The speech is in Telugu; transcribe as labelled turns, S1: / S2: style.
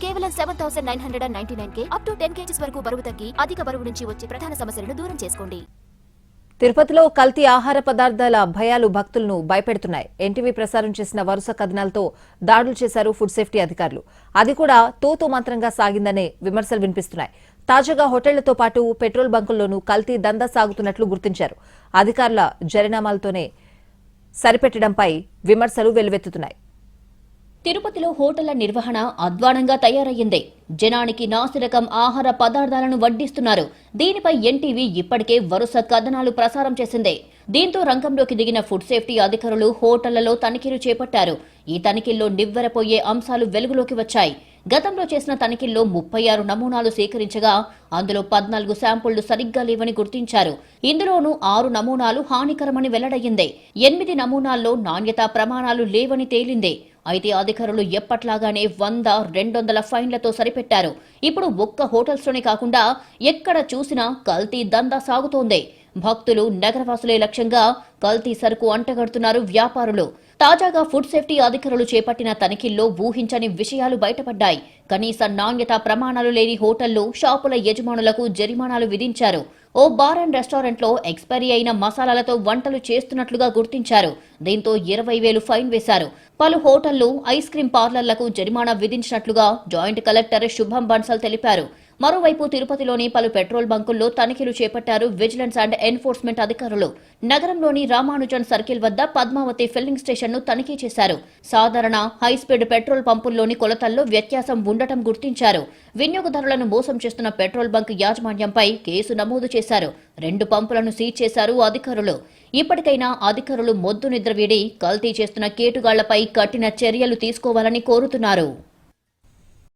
S1: కేవలం 7,999 అప్ టు 10 kgs వరకు బరువు తగ్గి అధిక బరువు నుంచి వచ్చే ప్రధాన సమస్యలను దూరం చేసుకోండి.
S2: తిరుపతిలో కల్తీ ఆహార పదార్థాల భయాలు భక్తులను భయపెడుతున్నాయి. ఎన్టీవీ ప్రసారం చేసిన వరుస కథనాలతో దాడులు చేశారు ఫుడ్ సేఫ్టీ అధికారులు. అది కూడా తోతో మంత్రంగా సాగిందనే విమర్శలు వినిపిస్తున్నాయి. తాజాగా హోటళ్లతో పాటు పెట్రోల్ బంకుల్లోనూ కల్తీ దందా సాగుతున్నట్లు గుర్తించారు. అధికారుల జరినామాలతోనే సరిపెట్టడంపై విమర్శలు వెల్లువెత్తుతున్నాయి.
S3: తిరుపతిలో హోటళ్ల నిర్వహణ అధ్వానంగా తయారయ్యింది. జనానికి నాసిరకం ఆహార పదార్థాలను వడ్డిస్తున్నారు. దీనిపై ఎన్టీవీ ఇప్పటికే వరుస కథనాలు ప్రసారం చేసింది. దీంతో రంగంలోకి దిగిన ఫుడ్ సేఫ్టీ అధికారులు హోటళ్లలో తనిఖీలు చేపట్టారు. ఈ తనిఖీల్లో నివ్వెరపోయే అంశాలు వెలుగులోకి వచ్చాయి. గతంలో చేసిన తనిఖీల్లో 36 నమూనాలు సేకరించగా అందులో 14 శాంపుళ్లు సరిగ్గా లేవని గుర్తించారు. ఇందులోనూ 6 నమూనాలు హానికరమని వెల్లడయ్యింది. 8 నమూనాల్లో నాణ్యతా ప్రమాణాలు లేవని తేలింది. అయితే అధికారులు ఎప్పట్లాగానే 100, 200 ఫైన్లతో సరిపెట్టారు. ఇప్పుడు ఒక్క హోటల్స్లోనే కాకుండా ఎక్కడ చూసినా కల్తీ దందా సాగుతోంది. భక్తులు, నగరవాసులే లక్ష్యంగా కల్తీ సరుకు అంటగడుతున్నారు వ్యాపారులు. తాజాగా ఫుడ్ సేఫ్టీ అధికారులు చేపట్టిన తనిఖీల్లో ఊహించని విషయాలు బయటపడ్డాయి. కనీస నాణ్యతా ప్రమాణాలు లేని హోటళ్లు, షాపుల యజమానులకు జరిమానాలు విధించారు. ఓ బార్ అండ్ రెస్టారెంట్లో ఎక్స్పైరీ అయిన మసాలాలతో వంటలు చేస్తున్నట్లుగా గుర్తించారు. దీంతో 20,000 ఫైన్ వేశారు. పలు హోటళ్లు, ఐస్ క్రీం పార్లర్లకు జరిమానా విధించినట్లుగా జాయింట్ కలెక్టర్ శుభం బన్సల్ తెలిపారు. మరోవైపు తిరుపతిలోని పలు పెట్రోల్ బంకుల్లో తనిఖీలు చేపట్టారు విజిలెన్స్ అండ్ ఎన్ఫోర్స్మెంట్ అధికారులు. నగరంలోని రామానుజన్ సర్కిల్ వద్ద పద్మావతి ఫిల్లింగ్ స్టేషన్ ను తనిఖీ చేశారు. సాధారణ, హైస్పీడ్ పెట్రోల్ పంపుల్లోని కొలతల్లో వ్యత్యాసం ఉండటం గుర్తించారు. వినియోగదారులను మోసం చేస్తున్న పెట్రోల్ బంక్ యాజమాన్యంపై కేసు నమోదు చేశారు. 2 పంపులను సీజ్ చేశారు అధికారులు. ఇప్పటికైనా అధికారులు మొద్దు నిద్ర వీడి కల్తీ చేస్తున్న కేటుగాళ్లపై కఠిన చర్యలు తీసుకోవాలని కోరుతున్నారు.